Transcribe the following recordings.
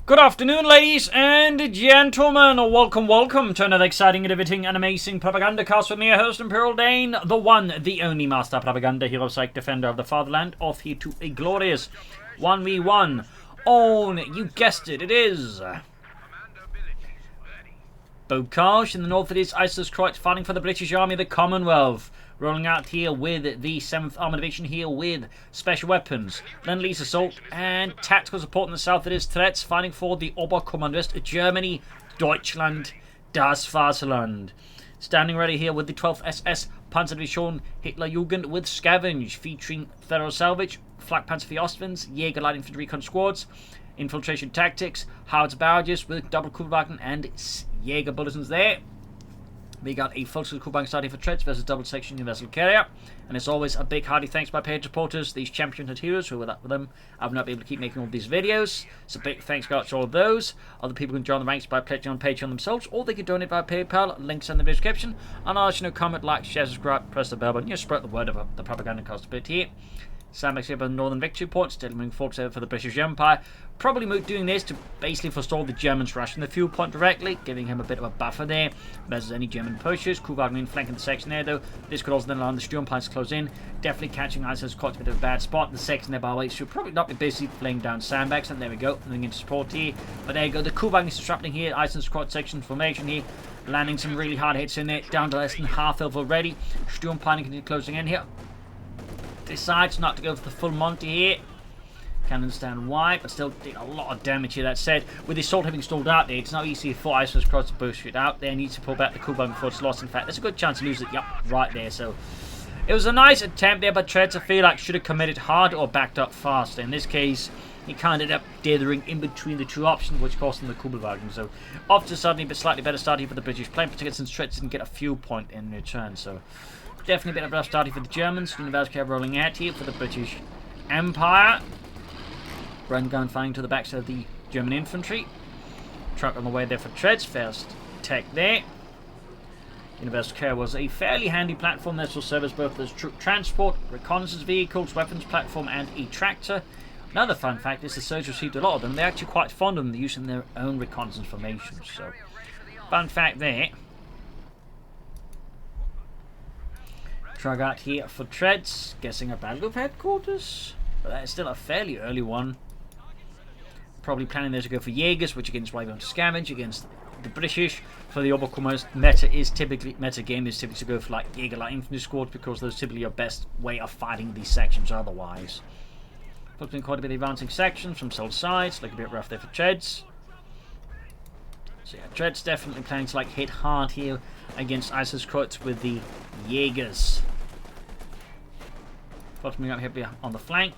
Good afternoon, ladies and gentlemen. Welcome to another exciting, innovating, and amazing Propagandacast with me, your host, Imperial Dane, the one, the only master propaganda hero, psych defender of the fatherland, off here to a glorious 1v1 on, you guessed it, it is Bocage. In the north it is COH2 fighting for the British Army of the Commonwealth. Rolling out here with the 7th Armoured Division here with special weapons, then Lease assault and tactical support. In the south it is Treadz fighting for the Oberkommandist Germany, Deutschland, das Vaterland. Standing ready here with the 12th SS Panzerdivision Hitlerjugend with Scavenge, featuring Federal Salvage, Flak Panzer for Ostwinds, Jäger Light Infantry Recon Squads, Infiltration Tactics, Howitzer Barrages with double Kugelwagen and Jäger Bulletins there. We got a full Kugelwagen starting for Treadz versus double section universal carrier. And as always, a big hearty thanks to my paid supporters, these champions and heroes, who without them I would not be able to keep making all these videos. So big thanks go out to all of those. Other people can join the ranks by pledging on Patreon themselves, or they can donate via PayPal, links in the description. And I'll let you know, comment, like, share, subscribe, press the bell button, just spread the word about the Propagandacast a bit here. Sandbags here by the Northern Victory Point, still moving forward for the British Empire. Probably doing this to basically forestall the Germans rushing the fuel point directly, giving him a bit of a buffer there versus any German pushes. Kugelwagen flanking the section there though. This could also then allow the Sturmpanzer to close in, definitely catching ISIS quite a bit of a bad spot. The section there, by the way, should probably not be busy laying down sandbags, and there we go, moving into support here. But there you go, the Kugelwagen is disrupting here, ISIS quad section formation here, landing some really hard hits in there, down to less than half health already. Sturmpanzer continue closing in here. Decides not to go for the full Monty here. Can't understand why, but still did a lot of damage here. That said, with the assault having stalled out there, it's not easy for ISIS cross to push it out there. Needs to pull back the Kugelwagen before it's lost. In fact, there's a good chance to lose it. Yep, right there. So it was a nice attempt there, but Treadz, I feel like, should have committed hard or backed up faster. In this case, he kind of ended up dithering in between the two options, which cost him the Kugelwagen. So off to suddenly, but slightly better starting for the British plane, particularly since Treadz didn't get a fuel point in return. So definitely a bit of a rough starting for the Germans. Universal rolling out here for the British Empire. Run gun firing to the backside of the German infantry. Truck on the way there for Treadz. First tech there. Universal Care was a fairly handy platform. This will serve as both as troop transport, reconnaissance vehicles, weapons platform, and a tractor. Another fun fact is the Surge received a lot of them. They're actually quite fond of them using their own reconnaissance formations. So, fun fact there. Truck out here for Treadz. Guessing a battle group headquarters. But that is still a fairly early one. Probably planning there to go for Jaegers, which against right on to Scavenge against the British. For the Oberkommandist, meta game is typically to go for like Jäger Light Infantry squads, because those typically your best way of fighting these sections otherwise. Focusing quite a bit of advancing sections from both sides, like a bit rough there for Treadz. So yeah, Treadz definitely planning to like hit hard here against ISIS COH2 with the Jaegers. Bottoming up here on the flank,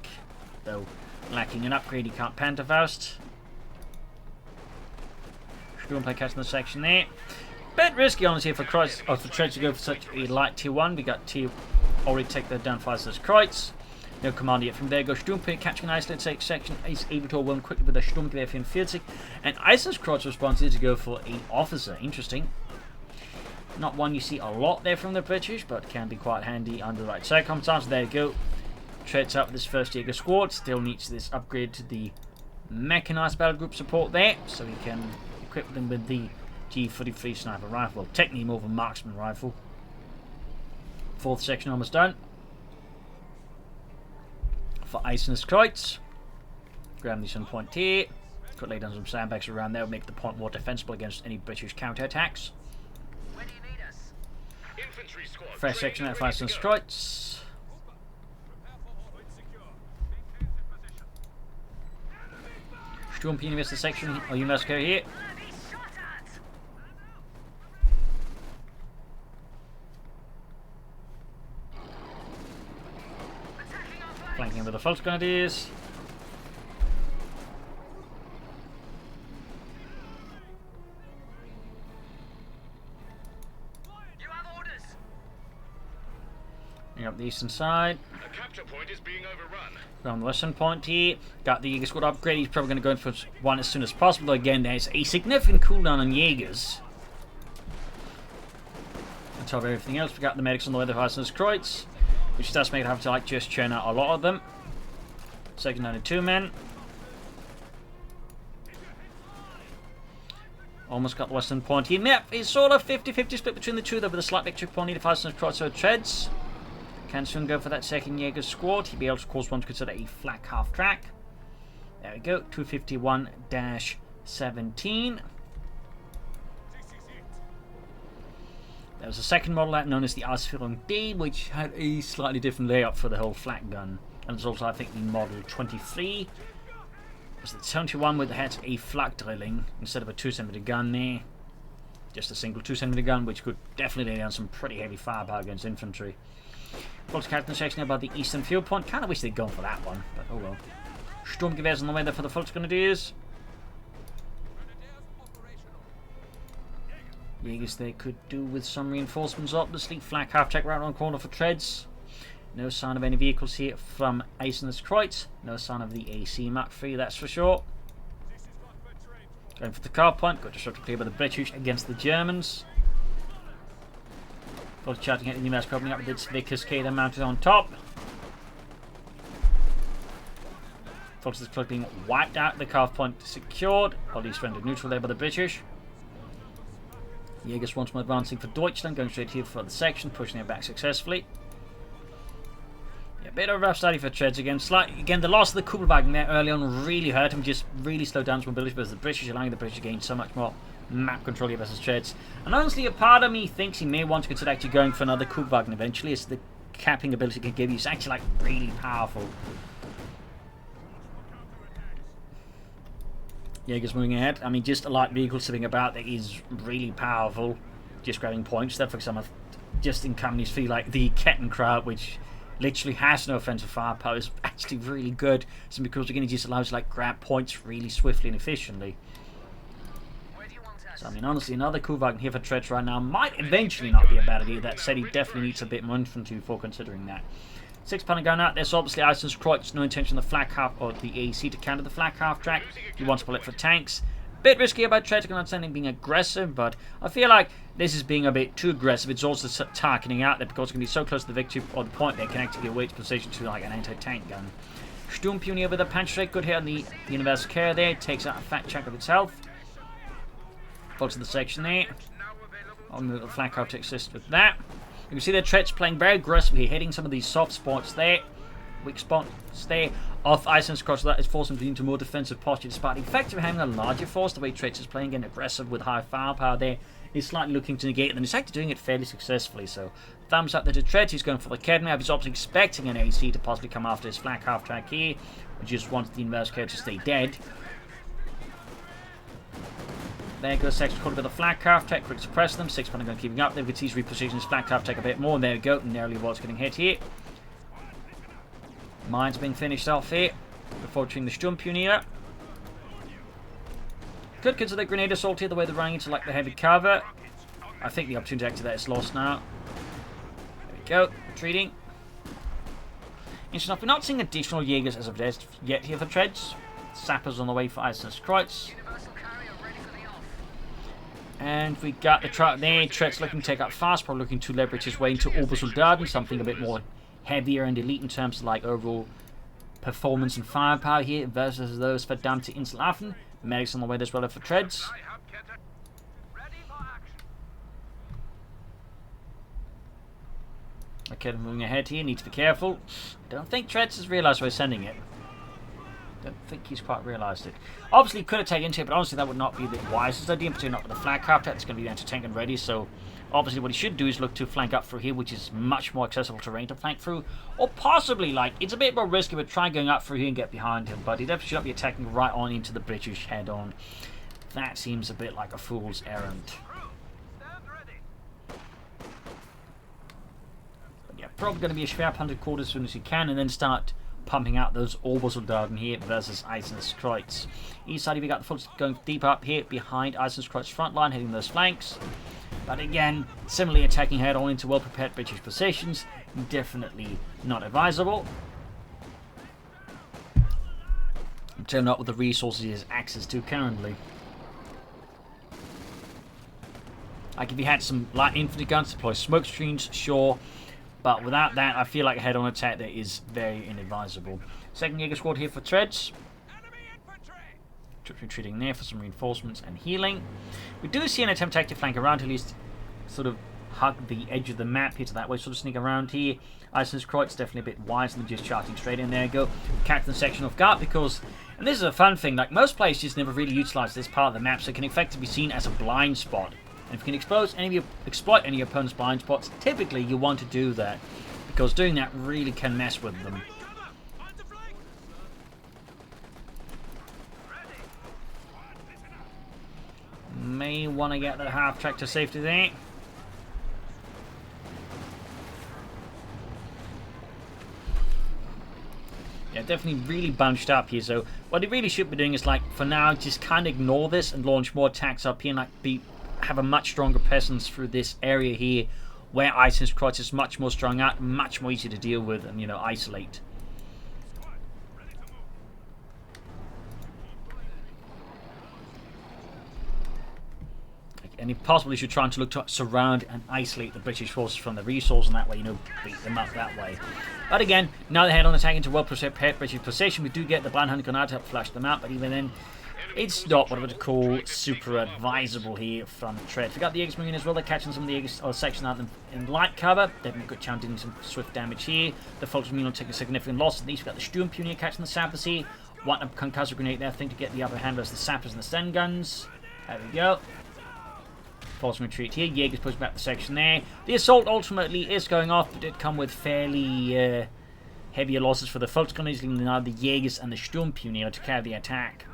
though lacking an upgrade, he can't Pantherfaust. Sturmplay catching the section there. Bit risky, honestly, for Treadz to go for such a light tier 1. We got tier already take that down fast as Kreuz. No command yet from there. Go Sturmplay catching an isolated section. Is able to overwhelm quickly with a Sturmgewehr 44. And ISIS COH2 response is to go for an officer. Interesting. Not one you see a lot there from the British, but can be quite handy under the right circumstances. There you go. Treadz up this first Jäger squad. Still needs this upgrade to the mechanized battle group support there, so he can equip them with the G43 sniper rifle. Well, technically more of a marksman rifle. Fourth section almost done. For ISIS COH2. Grab this on point here. Could lay down some sandbags around there, make the point more defensible against any British counterattacks. Fresh section out of ISIS COH2. Sturm University section, or Universal Care here. Flanking with the False Grenadiers. Bring up the eastern side. The capture point is being overrun. On the western point here, got the Jäger squad upgrade. He's probably going to go in for one as soon as possible. Again, there's a significant cooldown on Jaegers. On top of everything else, we got the medics on the way to ISIS COH2, which does make it have to like just churn out a lot of them. Second 92 men. Almost got the western point here. Yep, it's sort of 50-50 split between the two, though, with a slight victory point needed for Eisen's Treadz. Can soon go for that second Jaeger squad. He'll be able to, of course, want to consider a flak half track. There we go, 251-17. There was a second model out known as the Escalating D, which had a slightly different layout for the whole flak gun. And there's also, I think, the Model 23. Was the 71 with had a flak drilling instead of a 2cm gun there. Just a single 2cm gun, which could definitely lay down some pretty heavy firepower against infantry. Folks, captain section about the eastern field point. Kind of wish they'd gone for that one, but oh well. Sturmgewehrs on the way there for the Volksgrenadiers. Jaegers they could do with some reinforcements obviously. Flak half check right around the corner for Treadz. No sign of any vehicles here from Eisen's Kreuz. No sign of the AC Mach 3, that's for sure. Going for the car point. Got disrupted clear by the British against the Germans. Both charging at the US covering up with its big cascade mounted on top. Fox is being wiped out. The car point secured. Bodies rendered neutral there by the British. Jaegers once more advancing for Deutschland, going straight here for the section, pushing it back successfully. Yeah, bit of a rough study for Treadz again. Again, the loss of the Kugelwagen there early on really hurt him, just really slowed down his mobility versus the British, allowing the British to gain so much more map control here versus Treadz. And honestly, a part of me thinks he may want to consider actually going for another Kugelwagen eventually, as the capping ability can give you. It's actually like really powerful. Jaeger's moving ahead. I mean, just a light vehicle sitting about that is really powerful. Just grabbing points there. For example, just in companies feel like the Kettenkraut, which literally has no offensive firepower, is actually really good. Simply because again, it just allows you to like grab points really swiftly and efficiently. So I mean, honestly, another Kugelwagen here for Treadz right now might eventually not be a bad idea. That said, he definitely needs a bit more infantry before considering that. 6-pounder gun out. There's obviously Eisen's Kreuz, no intention of the flak half or the AC to counter the flak half track. He wants to pull it for tanks. Bit risky about Treadz, I can understand him being aggressive, but I feel like this is being a bit too aggressive. It's also targeting out there because it's going to be so close to the victory or the point there, connecting your weight position to like an anti-tank gun. Sturmpioneer with a Panzerstrike, good hit on the universal carrier there. Takes out a fat chunk of its health. Follows to the section there. I'll move the flak half to assist with that. You can see that Treadz playing very aggressively, hitting some of these soft spots there, weak spots there, off Eisen's Kreuz. That is forcing him into more defensive posture, despite effectively having a larger force. The way Treadz is playing, again, aggressive with high firepower there, he's slightly looking to negate it, and he's actually doing it fairly successfully. So, thumbs up there to Treadz. He's going for the Kednev. He's obviously expecting an AC to possibly come after his flak half track here, which just wants the inverse carrier to stay dead. There goes section quarter with a flak half tech, quick suppress them. 6-pounder gun keeping up. There we can see reposition his flak half tech a bit more. And there we go. Narrowly avoids getting hit here. Mines being finished off here before treating the Sturmpioneer. Could consider grenade assault here, the way they're running into like the heavy cover. I think the opportunity to activate is lost now. There we go. Retreating. Interesting enough, we're not seeing additional Jaegers as of yet here for Treadz. Sappers on the way for Eisen's Kreuz. And we got the truck there. Treadz looking to take up fast, probably looking to leverage his way into Obersoldaten, something a bit more heavier and elite in terms of like overall performance and firepower here versus those for Verdammte Inselaffen. Medics on the way as well for Treadz. Okay, moving ahead here, need to be careful. I don't think Treadz has realised where he's sending it. Don't think he's quite realised it. Obviously, he could have taken into it, but honestly, that would not be the wisest idea, particularly not with the flag half. That's going to be anti-tank and ready, so obviously what he should do is look to flank up through here, which is much more accessible terrain to flank through. Or possibly, like, it's a bit more risky, but try going up through here and get behind him, but he definitely should not be attacking right on into the British head-on. That seems a bit like a fool's errand. But yeah, probably going to be a Schwerpunted quarter as soon as he can, and then start pumping out those Obersoldaten here versus Eisen's Kreuz. East side, we got the foot going deep up here behind Eisen's Kreuz front line, hitting those flanks. But again, similarly attacking head on into well-prepared British positions, definitely not advisable. Until not with the resources he has access to currently. Like if he had some light infantry guns, deploy smoke screens, sure. But without that, I feel like a head-on attack there is very inadvisable. Second Jaeger squad here for Treadz. Troops retreating there for some reinforcements and healing. We do see an attempt to active flank around, at least sort of hug the edge of the map here, so that way sort of sneak around here. Iceland's Kreutz definitely a bit wiser than just charging straight in there. Go catch the section off guard because, and this is a fun thing, like most players just never really utilize this part of the map, so it can effectively be seen as a blind spot. And if you can exploit any of your opponent's blind spots, typically you want to do that, because doing that really can mess with them. May want to get that half track to safety there. Yeah, definitely really bunched up here. So what they really should be doing is, like, for now, just kind of ignore this and launch more attacks up here and like have a much stronger presence through this area here, where Iceland's Kreutz is much more strung out, much more easy to deal with and, you know, isolate. And he possibly should try to look to surround and isolate the British forces from the resource, and that way, you know, beat them up that way. But again, now they head on attack into well-prepared British position. We do get the Blind Hand Grenade to help flash them out, but even then, it's not what I would call super advisable here from Treadz. We got the Aegis Marine as well. They're catching some of the Aegis section out in light cover. They've been good chance doing some swift damage here. The Folks Marine will take a significant loss. At least we've got the Sturm Pioneer catching the Sappers here. Want a concussor grenade there, I think, to get the upper hand versus the Sappers and the Sten guns. There we go. Force retreat here. Jaegers push back the section there. The assault ultimately is going off, but did come with fairly heavier losses for the Volksgunners, leaving now the Jaegers and the Sturm Pioneer to carry the attack.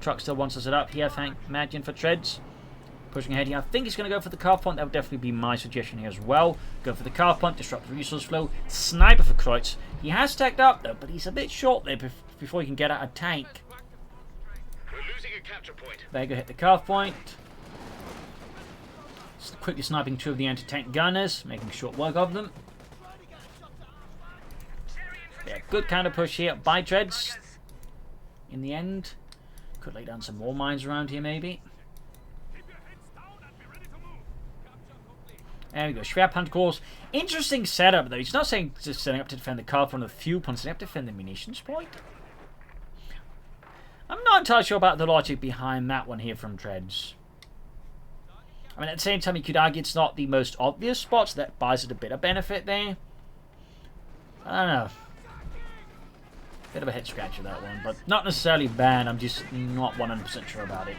Truck still wants to set up here, thank Imagine for Treadz. Pushing ahead here. I think he's going to go for the carve point. That would definitely be my suggestion here as well. Go for the carve point, disrupt the resource flow. Sniper for Kreutz. He has stacked up though, but he's a bit short there before he can get out a tank. We're losing a capture point. There you go, hit the carve point. Quickly sniping two of the anti-tank gunners, making short work of them. Yeah, good counter push here by Treadz. In the end, could lay down some more mines around here maybe. There we go, Schwerpunkt course. Interesting setup though. He's not saying just setting up to defend the car from the fuel points, they have to defend the munitions point. I'm not entirely sure about the logic behind that one here from Treadz. I mean, at the same time, you could argue it's not the most obvious spots. That buys it a bit of benefit there. I don't know. Bit of a head scratcher, that one. But not necessarily bad. I'm just not 100% sure about it.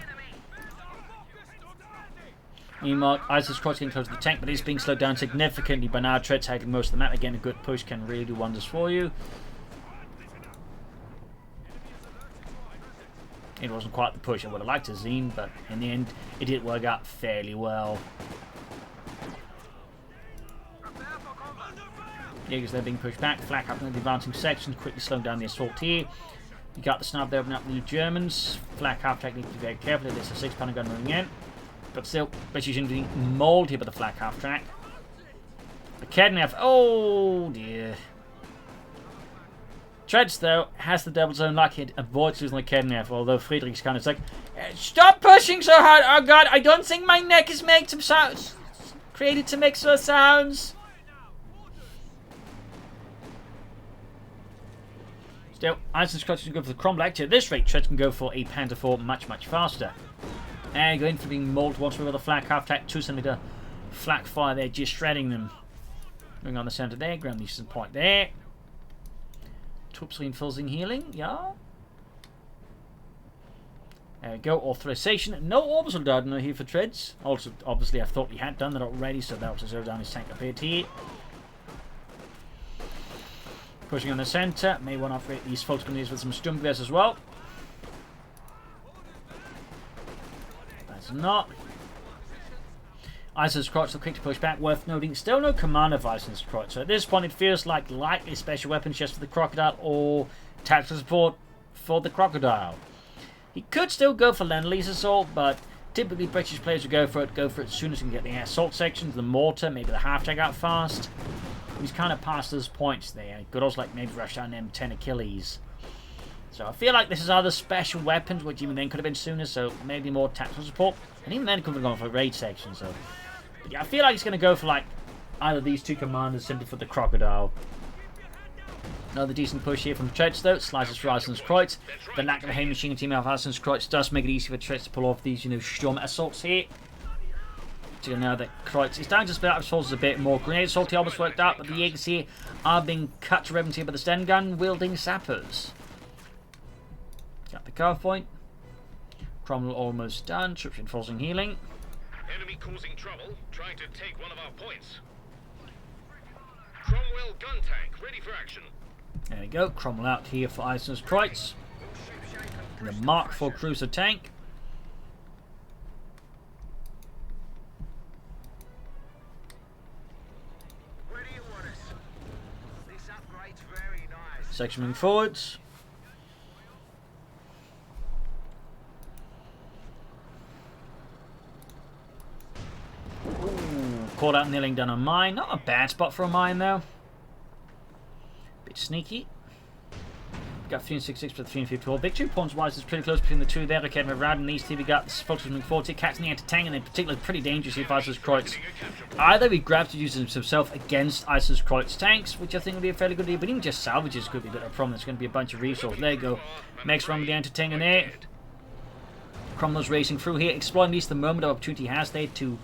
Meanwhile, Iceland's Kreutz getting close to the tank, but it's being slowed down significantly by now. Treadz taking most of the map. Again, a good push can really do wonders for you. It wasn't quite the push I would have liked to have seen, but in the end, it did work out fairly well. Jaegers there being pushed back, flak up in the advancing sections, quickly slowing down the assault here. You got the snub there, opening up the Germans. Flak half track, need to be very careful. There's a 6-pounder gun moving in. But still, British infantry mauled here by the flak half track. The Kednev, oh dear. Treadz, though, has the devil's own luck. He avoids losing the Kednev, although Friedrich's kind of like, stop pushing so hard! Oh god, I don't think my neck is made some sounds. Created to make some sounds. Still, Iceland's Kreutz can go for the Cromwell. Actually, at this rate, Treadz can go for a Panther 4 much, much faster. And going for being mauled once with the flak half track, 2cm flak fire there, just shredding them. Moving on the centre there, ground decent point there. Troops reinforcing healing, yeah. There we go, authorization. No orbital gardener here for Treadz. Also, obviously, I thought he had done that already, so that was zero down his tank up here. Pushing on the centre. May want to upgrade these Volksgunners with some Sturmgewehrs as well. That's not. Iceland's Kreutz will quick to push back. Worth noting, still no commander of Iceland's Kreutz. So at this point, it feels like likely special weapons just for the Crocodile or tactical support for the Crocodile. He could still go for Lend-Lease assault, but typically British players would go for it as soon as he can get the assault sections, the mortar, maybe the half-track out fast. He's kind of past those points there. He could also like maybe rush down M10 Achilles. So I feel like this is other special weapons, which even then could have been sooner, so maybe more tactical support. And even then it could have gone for a raid section, so... But yeah, I feel like he's going to go for like either these two commanders simply for the Crocodile. Another decent push here from Treadz though. Slices for Eisenskreuz. The lack of a heavy machine team of Eisenskreuz does make it easy for Treadz to pull off these, Sturm assaults here. So now that Kreutz is down to split up his forces a bit more. Grenade assault he almost worked out, but the Jaegers here are being cut to ribbons here by the Sten gun wielding sappers. Got the carve point. Cromwell almost done. Troops reinforcing healing. Enemy causing trouble, trying to take one of our points. Cromwell gun tank, ready for action. There we go. Cromwell out here for Eisenskreuz. The Mark IV cruiser tank. Section moving forwards. Ooh, caught out kneeling down a mine. Not a bad spot for a mine though. Bit sneaky. Got 366 for the 354. Victory points wise is pretty close between the two there. Academy of Rad and these two. We got the Focus moving forward. Catching the anti-tank and in particular pretty dangerous here for Eisenskreuz. Either he grabs to use himself against Eisenskreuz tanks, which I think would be a fairly good idea, but even just salvages could be a bit of a problem. There's going to be a bunch of resources. There you go. Next one with the anti-tank in there. Cromwell's racing through here, exploiting at least the moment of opportunity he has there to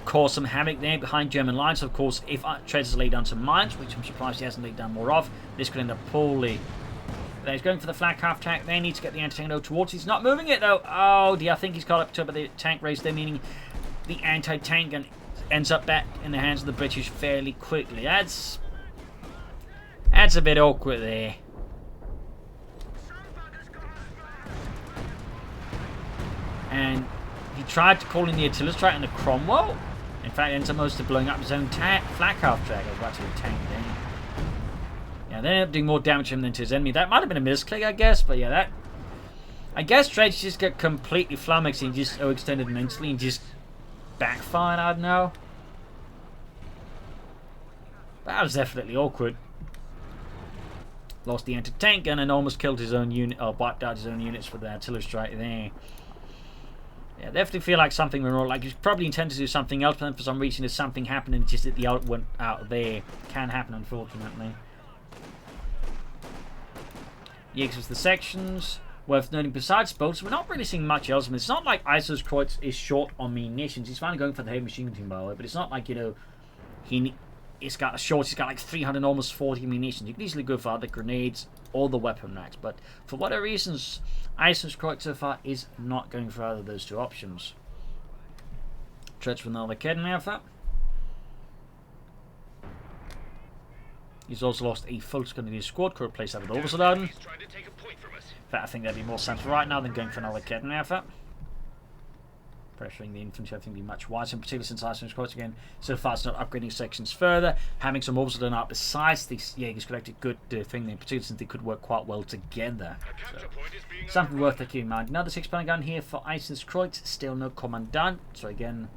cause some havoc there behind German lines. Of course, if Treadz has laid down some mines, which I'm surprised he hasn't laid down more of, this could end up poorly. There he's going for the flag half tank. They need to get the anti-tank towards. He's not moving it though. Oh dear, I think he's caught up to the tank race there, meaning the anti-tank gun ends up back in the hands of the British fairly quickly. That's a bit awkward there. And he tried to call in the artillery strike on the Cromwell. In fact, ends up most of blowing up his own flag half track. I was about to tank then. Yeah, they ended up doing more damage to him than to his enemy. That might have been a misclick, I guess, but yeah, that... I guess Treadz just got completely flummoxed and just overextended mentally and just backfired, I don't know. That was definitely awkward. Lost the anti-tank gun and almost killed his own unit, or wiped out his own units with the artillery strike there. Yeah, definitely feel like something went wrong. Like, you probably intended to do something else, but then for some reason there's something happened and just that the out went out there. Can happen, unfortunately. Jaegers was the sections. Worth noting, besides boats, we're not really seeing much else. I mean, it's not like Eisenskreuz is short on munitions. He's finally going for the heavy machine gun team, by the way, but it's not like, he's got like 300, almost 40 munitions. You can easily go for other grenades or the weapon racks, but for whatever reasons, Eisenskreuz so far is not going for either of those two options. Treadz with another Academy effort. He's also lost a full Scandinavian squad, could replace that with Oversoldaten. In fact, I think that'd be more sensible right now than going for another Academy effort. Pressuring the infantry, I think, would be much wiser, in particular since Eisenskreuz again so far it's not upgrading sections further. Having some Oversoldaten out besides these Jaegers could actually good thing, in particular since they could work quite well together. So, something worth keeping in mind. Another 6-pounder gun here for Eisenskreuz, still no Commandant. So again,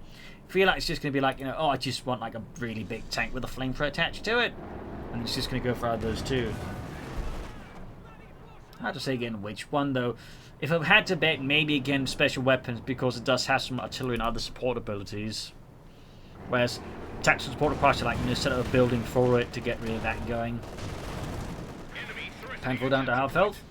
I feel like it's just going to be like, oh, I just want like a really big tank with a flamethrower attached to it. And it's just going to go for either of those two. Hard to say again which one though. If I had to bet, maybe again special weapons, because it does have some artillery and other support abilities. Whereas tactical support requires to set up a building for it to get rid of that going. Painful down to half health.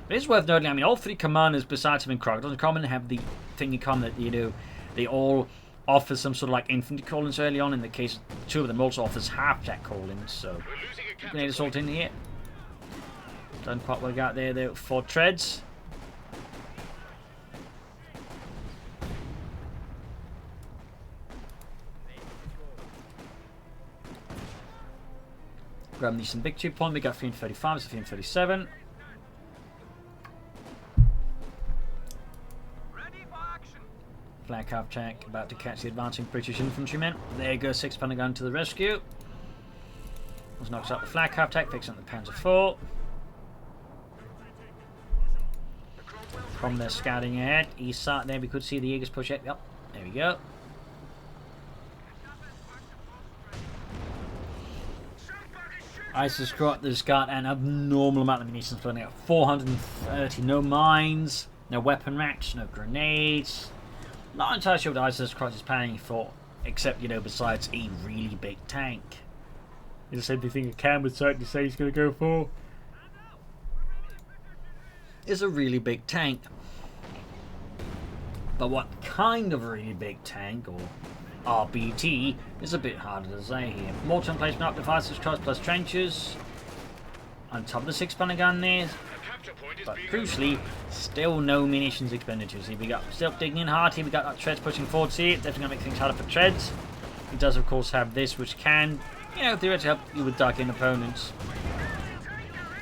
It is worth noting, I mean, all three commanders besides having Crocodiles in common have the thing in common that, they all offer some sort of like infantry call-ins early on. In the case of two of them also offers half-track call-ins, so grenade assault in here. Done quite well out there for Treadz. Grab these some victory point. We got 335, so 337. Flag half track about to catch the advancing British infantrymen. There goes 6-pounder gun to the rescue. Knocks out the flag half track, picks up the Panzer IV. From there, scouting ahead, east side there, we could see the Jaegers push it. Yep, there we go. Eisenskreuz has got an abnormal amount of munitions floating out. 430, no mines, no weapon racks, no grenades. Not entirely sure what Eisenskreuz is planning for, except, besides a really big tank. It's the same thing Cam would certainly say he's going to go for. It's a really big tank. But what kind of really big tank, or RBT, is a bit harder to say here. Mortar emplacement up devices, truss plus trenches. On top of the 6-pounder gun there. But crucially, still no munitions expenditures. Here we got still digging in hard. Here we got that Treadz pushing forward here. Definitely going to make things harder for Treadz. He does, of course, have this, which can, you know, theoretically help you with ducking opponents.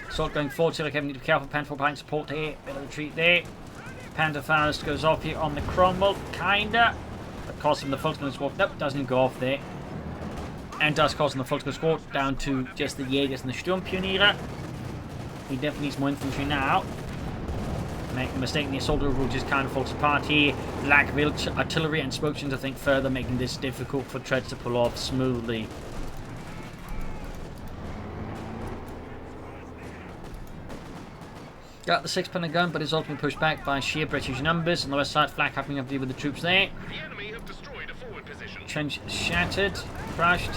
Assault going forward here. Like, having to be careful. Panther behind support here. Bit of retreat there. Panther Faust goes off here on the crumble. Kinda. That costs him the Fulton squad. Nope, doesn't even go off there. And does cost him the Fulton squad down to just the Jägers and the Sturmpioniere. He definitely needs more infantry now. Make a mistake, the assault overall just kind of falls apart here. Lack of artillery and smoke screens, I think, further making this difficult for Treadz to pull off smoothly. Got the 6-pounder gun, but is ultimately pushed back by sheer British numbers. On the west side, flak happening up to deal with the troops there. The enemy have destroyed a forward position. Trench shattered, crashed.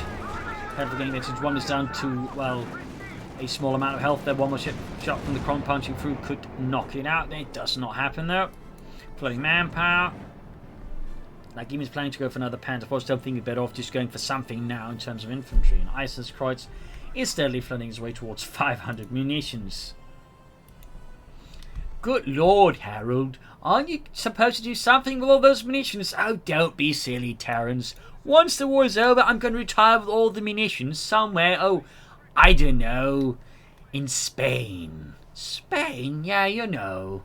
However, getting this one is down to, well, a small amount of health there. One more shot from the cron punching through could knock it out. It does not happen though. Flooding manpower. Like Gimmy's planning to go for another Panther. I was still thinking better off just going for something now in terms of infantry. And Isis Kreutz is steadily flooding his way towards 500 munitions. Good Lord, Harold. Aren't you supposed to do something with all those munitions? Oh, don't be silly, Terrence. Once the war is over, I'm going to retire with all the munitions somewhere. Oh, I don't know. In Spain. Spain? Yeah, you know.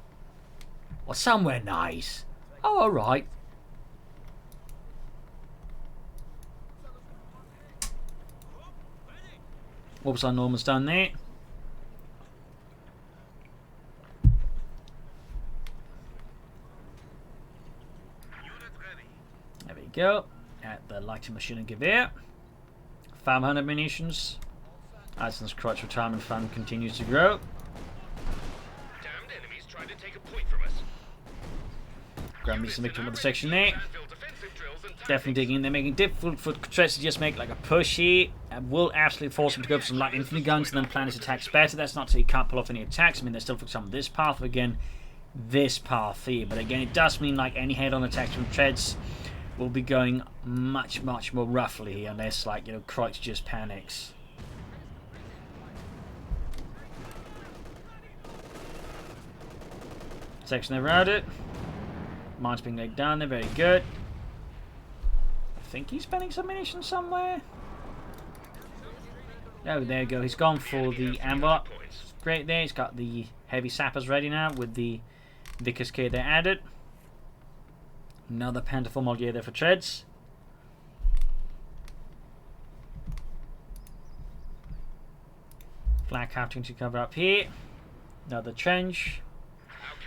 Or somewhere nice. Oh, alright. What was our Normans done there? There we go. At the lighting machine and gewehr. 500 munitions. Eisen's Kreutz retirement fund continues to grow. Damned enemies trying to take a point from us. Grab me some victory with the section there. Definitely digging in. They're making it difficult for Treadz to just make like a push here. And will absolutely force him to go for some light infantry guns and then plan his attacks better. That's not to say he can't pull off any attacks. I mean, they're still focused on this path. But again, this path here. But again, it does mean like any head-on attacks from Treadz will be going much, much more roughly here. Unless, like, you know, Kreutz just panics. Section around it. Mine's being laid down there, very good. I think he's spending some munitions somewhere. Oh, there you go. He's gone for the envelope. Great there. He's got the heavy sappers ready now with the Vickers K there added. Another Panther full mod gear there for Treadz. Flak having to cover up here. Another trench.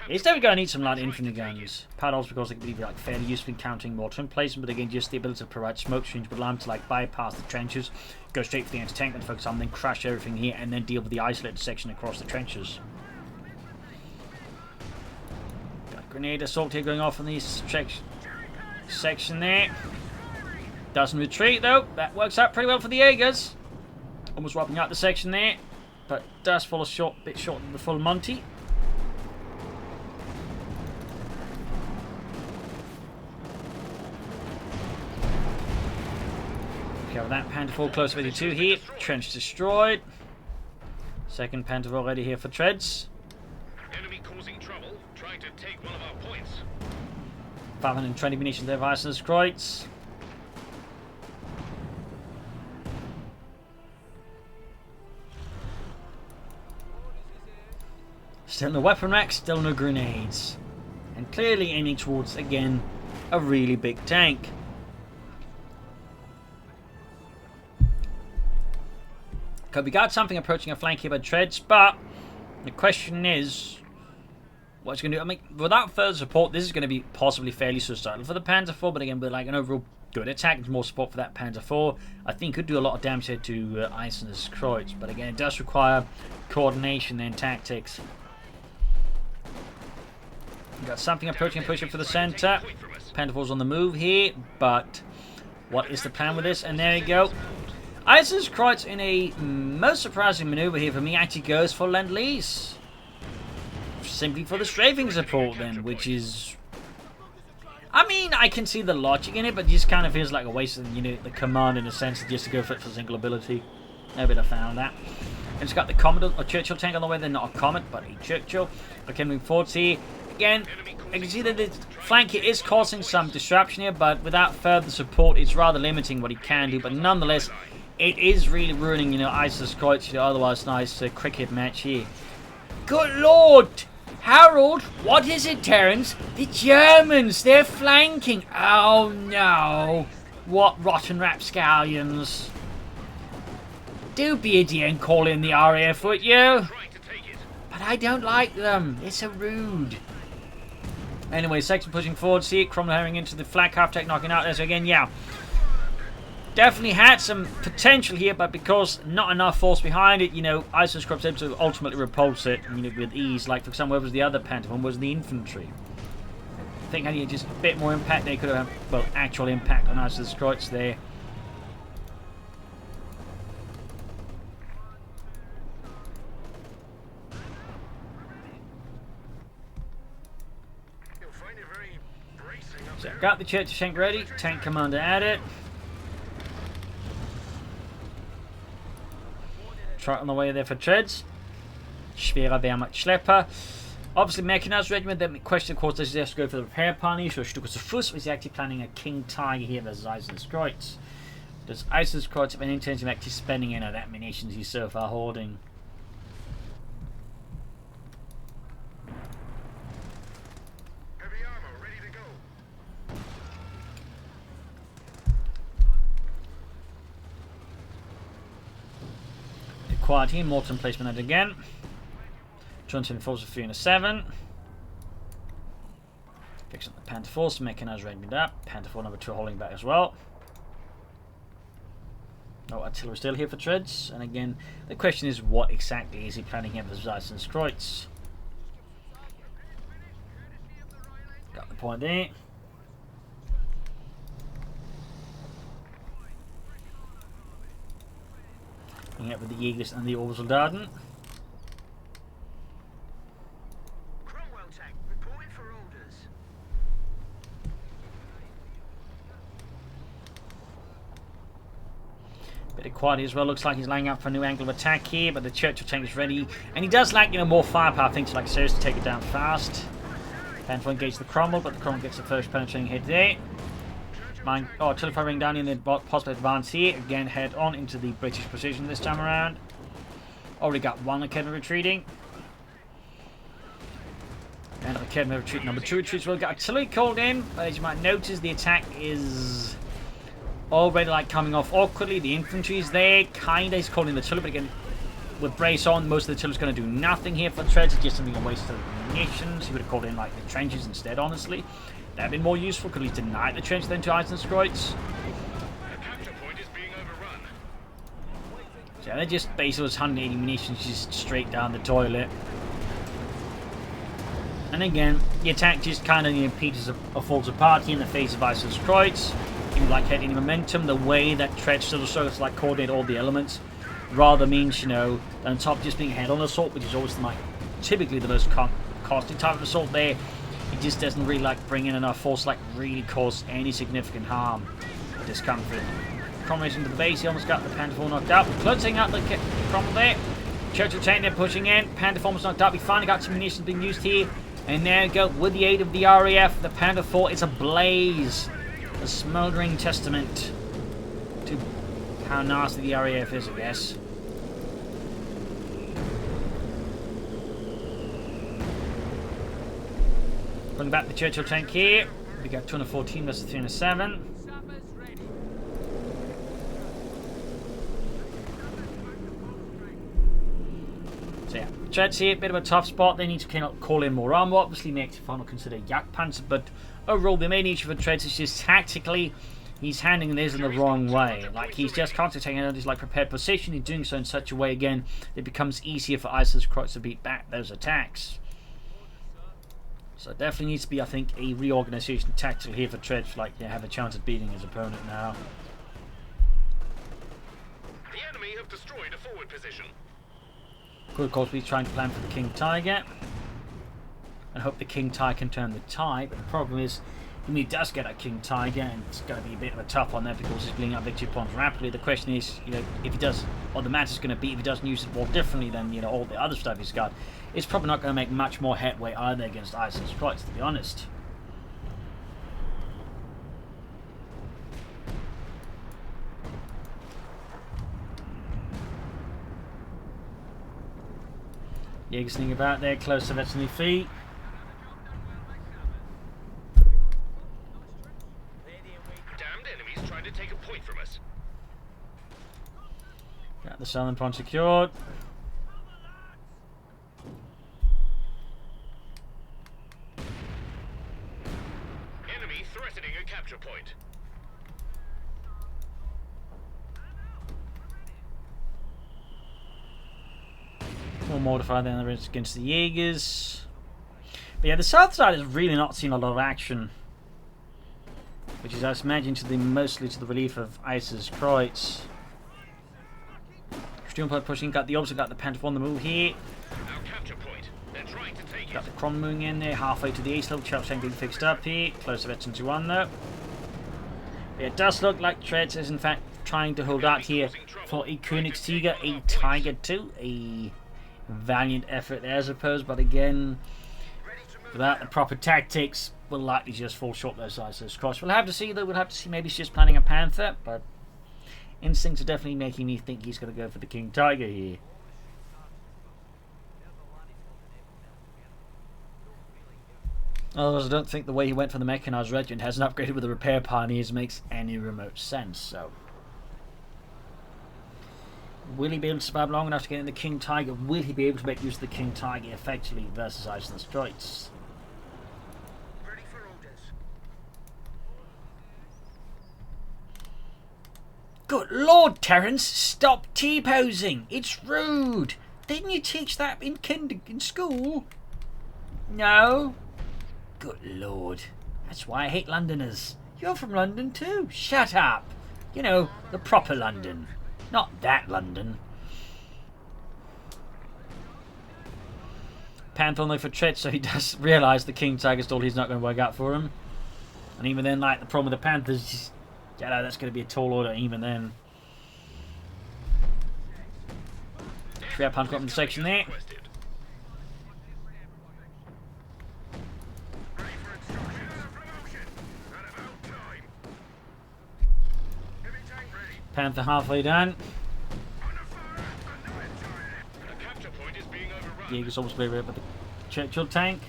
He's definitely going to need some light infantry guns. Paddles, because they can be like fairly useful in countering mortar emplacement, but again, just the ability to provide smoke screens would allow him to like bypass the trenches, go straight for the anti-tank and focus on, then crash everything here, and then deal with the isolated section across the trenches. Got a grenade assault here going off on this section there. Doesn't retreat though. That works out pretty well for the Jägers. Almost wiping out the section there, but does fall a bit short of the full Monty. Okay, with that Panther 4 close 52 here. Trench destroyed. Second Panther already here for Treadz. Enemy causing trouble, trying to take one of our points. 520 munitions there, Eisen's Kreutz. Still no weapon racks, still no grenades. And clearly aiming towards, again, a really big tank. Okay, we got something approaching a flank here by Treadz, but the question is, what's going to do? I mean, without further support, this is going to be possibly fairly suicidal for the Panther 4, but again, with like an overall good attack and more support for that Panther 4, I think could do a lot of damage here to Eisen's Kreutz. But again, it does require coordination and tactics. We've got something approaching and pushing for the center. Panther 4's on the move here, but what is the plan with this? And there you go. Eisenskreuz in a most surprising maneuver here for me actually goes for Lease. Simply for the strafing support then, which is... I mean, I can see the logic in it, but it just kind of feels like a waste of, you know, the command in a sense, just to go for it for single ability. No bit of fan of that. And it's got the Commodore or Churchill tank on the way, then not a Comet, but a Churchill. Okay, moving forward here. Again, I can see that the flank here is causing some disruption here, but without further support, it's rather limiting what he can do. But nonetheless, it is really ruining, you know, Eisenskreuz, you know, otherwise nice cricket match here. Good lord! Harold, what is it, Terence? The Germans, they're flanking. Oh no. What rotten rapscallions. Do be a dear and call in the RAF, would you? But I don't like them. They're so rude. Anyway, section pushing forward. See it, Cromwell herring into the flag half tech, knocking out there. So again, yeah. Definitely had some potential here, but because not enough force behind it, you know, Eisenskreuz able to ultimately repulse it, you know, with ease. Like, for example, where was the other Pentagon? Was the Infantry. I think had just a bit more impact, they could have had, well, actual impact on Eisenskreuz there. So, got the Churchill tank ready, tank commander at it. Try on the way there for Treadz. Schwerer Wehrmacht-Schlepper. Obviously, mechanized regiment. The question, of course, does he have to go for the repair punish or Stukas of Fuss? Or is he actually planning a King Tiger here versus Eisenskreuz? Does Eisenskreuz have any intention of actually spending any of that munitions he's so far hoarding? Heavy armor ready to go. Quiet here, Morton placement out again. Johnson force of 3 and a 7. Fixing the Panther Force, mechanized regiment up. Panther 4 number 2 holding back as well. No artillery still here for Treadz. And again, the question is, what exactly is he planning here versus Eisenskreuz? Got the point there. Looking up with the Jägers and the Obersoldaten. Cromwell tank reporting for orders. Bit of quality as well. Looks like he's laying up for a new angle of attack here, but the Churchill tank is ready, and he does lack, you know, more firepower. I think to like seriously take it down fast. Panther engage the Cromwell, but the Cromwell gets the first penetrating hit there. Artillery firing down in the possible advance here. Again, head on into the British position this time around. Already got one academy retreating. And academy retreat number 2 retreats. We'll get artillery called in, but as you might notice, the attack is already like coming off awkwardly. The infantry is there. Kinda is calling the artillery, but again, with brace on, most of the artillery is going to do nothing here for Treadz. It's just something a waste of munitions. He would have called in like the trenches instead, honestly. That would have been more useful, could at least deny the trench then to Eisenskreuz. The capture point is being overrun. So they just basically was 180 munitions just straight down the toilet. And again, the attack just kind of, you know, peters or falls apart here in the face of Eisenskreuz. Even like had any momentum, the way that Treadz still struggles to like coordinate all the elements rather means, you know, on top just being head-on assault, which is always like typically the most costly type of assault there. It just doesn't really like bring in enough force like really cause any significant harm or discomfort. Cromwell into the base, he almost got the Panther 4 knocked out. Closing out the Cromwell there. Churchill tank there pushing in. Panther 4 almost knocked out. We finally got some munitions being used here. And there we go, with the aid of the RAF, the Panther 4 is ablaze. A smouldering testament to how nasty the RAF is, I guess. Pulling back the Churchill tank here. We got 214 versus 307. So yeah, Treadz here, bit of a tough spot. They need to call in more armor. Obviously, makes the final consider Jagdpanzer, but overall, the main issue for Treadz is just tactically, he's handling this in the wrong way. Like, he's just constantly taking out his like prepared position. He's doing so in such a way again it becomes easier for Eisenskreuz to beat back those attacks. So it definitely needs to be, I think, a reorganization tactical here for Treadz, like, yeah, have a chance of beating his opponent now. destroyed a forward position. Could of course be trying to plan for the King Tiger and hope the King Tiger can turn the tide, but the problem is when he does get a King Tiger, and it's going to be a bit of a tough one there because he's bleeding up victory points rapidly. The question is, you know, if he does, or the match is going to be if he doesn't use it more differently than, you know, all the other stuff he's got, it's probably not going to make much more headway either against Iceland's Treadz, to be honest. Jaeger's sneaking about there, close to veterinary feet. Damned enemies trying to take a point from us. Got the southern point secured. Enemy threatening a capture point. More mortified than there is against the Jaegers. But yeah, the south side has really not seen a lot of action, which is, I imagine, mostly to the relief of Ice's Treadz. Sturmpipe pushing, got the opposite, got the Panther on the move here. Our capture point. They're trying to take Got it. the Crom moving in there, halfway to the east level. Chelsea being fixed up here. Close to veteran to 1 though. But it does look like Treadz is in fact trying to hold out here for a Königstiger, a Tiger 2, a valiant effort there, I suppose, but again, without the proper tactics, will likely just fall short those Ice's Cross. We'll have to see though, we'll have to see, maybe he's just planning a Panther, but instincts are definitely making me think he's going to go for the King Tiger here. Otherwise, I don't think the way he went for the Mechanized Regiment has an upgraded with the Repair Pioneers makes any remote sense, so... Will he be able to survive long enough to get in the King Tiger? Will he be able to make use of the King Tiger effectively versus Iceland's Treadz? Ready for orders. Good Lord, Terence! Stop T-posing! It's rude! Didn't you teach that in school? No? Good Lord. That's why I hate Londoners. You're from London too. Shut up! You know, the proper London. Not that London. Panther only for Treadz, so he does realise the King Tiger stall he's not going to work out for him. And even then, like, the problem with the Panthers, you know, that's going to be a tall order even then. Fair Panther up in the section there. Panther halfway down. The capture point is being overrun. Jaeger's almost very rid with the Churchill tank.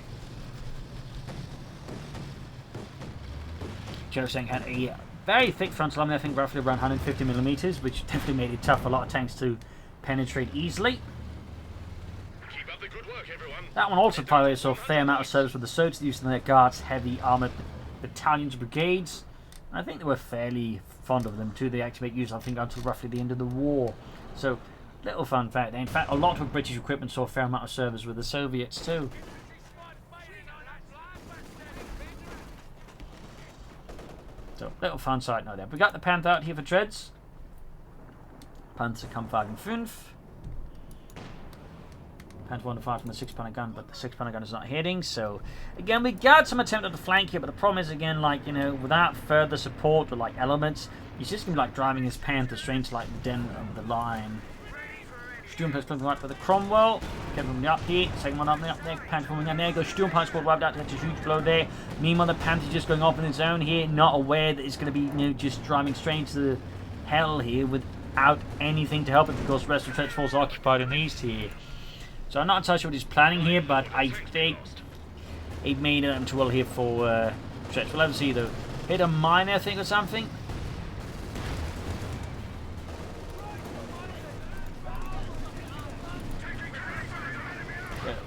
Churchill tank had a very thick frontal line, I think roughly around 150mm, which definitely made it tough for a lot of tanks to penetrate easily. Keep up the good work, everyone. That one also probably saw a fair amount of service with the Soviets using their guards, heavy armoured battalions, brigades. And I think they were fairly fond of them too. They actually make use, I think, until roughly the end of the war. So, little fun fact. In fact, a lot of British equipment saw a fair amount of service with the Soviets too. So, little fun side note there. We got the Panther out here for Treadz. Panther come 5 and 5. Panther 1 to 5 from the 6-pounder gun, but the 6-pounder gun is not hitting. So, again, we got some attempt at the flank here, but the problem is, again, like, you know, without further support or, like, elements, he's just going to be, like, driving his Panther straight to, like, the den of the line. Sturmpipe's coming right for the Cromwell. Kevin up here. Second one up there. Panther coming in there. Goes Sturmpipe squad wiped out. That's a huge blow there. Meanwhile, the Panther's just going off in his own here, not aware that it's going to be, you know, just driving straight to the hell here without anything to help it because the rest of the Treadz force occupied in the east here. So I'm not entirely sure what he's planning here, but I think it may not too well here for Treadz. We'll have to see though. Hit a mine, I think, or something.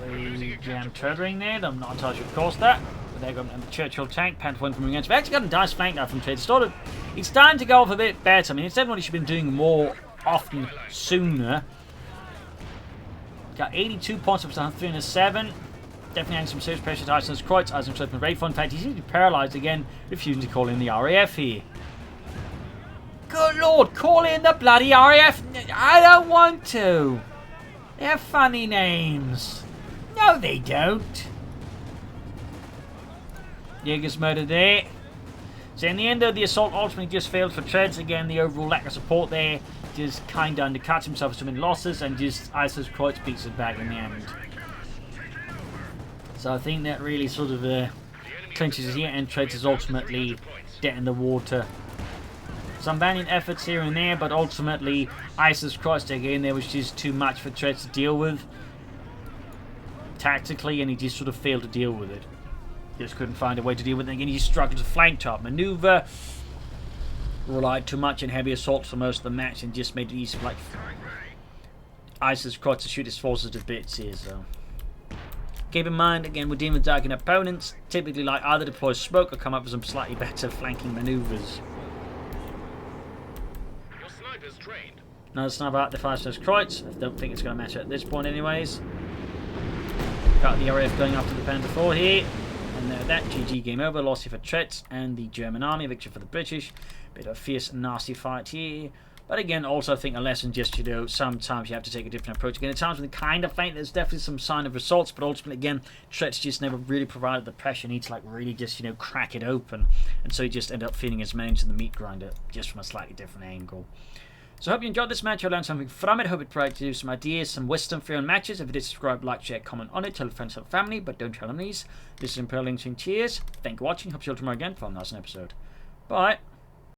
The jam turbine there. I'm not entirely sure, of course, that. But there goes the Churchill tank. Panther one from against. We've actually got a nice flank now from Treadz. It's starting to go off a bit better. I mean, it's definitely should have been doing more often sooner. Got 82 points up to 307. Definitely having some serious pressure to Iceland's Treadz. Iceland's Treadz very fun. In fact, he seems to be paralysed again, refusing to call in the RAF here. Good Lord, call in the bloody RAF. I don't want to. They have funny names. No, they don't. Jaeger's murdered there. So in the end, though, the assault ultimately just failed for Treadz. Again, the overall lack of support there just kind of undercuts himself with so many losses, and just ISO's Kreutz beats it back in the end. So I think that really sort of clinches it here, and Treadz is ultimately dead in the water. Some valiant efforts here and there, but ultimately ISO's Kreutz again there was just too much for Treadz to deal with tactically, and he just sort of failed to deal with it. Just couldn't find a way to deal with it. Again, he struggled to flank top maneuver, relied too much on heavy assaults for most of the match, and just made it easy for like ISO's Kreutz to shoot his forces to bits here. So keep in mind, again, we're dealing with darkened opponents. Typically, like either deploy smoke or come up with some slightly better flanking maneuvers. Your sniper's trained. Another sniper out the ISO's Kreutz. I don't think it's going to matter at this point, anyways. Got the RAF going after the Panther 4 here. And that GG, game over. Loss here for Treadz and the German army. Victory for the British. Bit of a fierce, nasty fight here. But again, also I think a lesson just, you know, sometimes you have to take a different approach. Again, at times when they kind of faint, there's definitely some sign of results. But ultimately, again, Treadz just never really provided the pressure. He needs to, like, really just, you know, crack it open. And so he just ended up feeding his men into the meat grinder, just from a slightly different angle. So I hope you enjoyed this match. I learned something from it. Hope it provided you some ideas, some wisdom for your own matches. If you did, subscribe, like, share, comment on it. Tell friends, tell family, but don't tell enemies. This is Imperial Links and cheers. Thank you for watching. Hope you'll tomorrow again for another episode. Bye.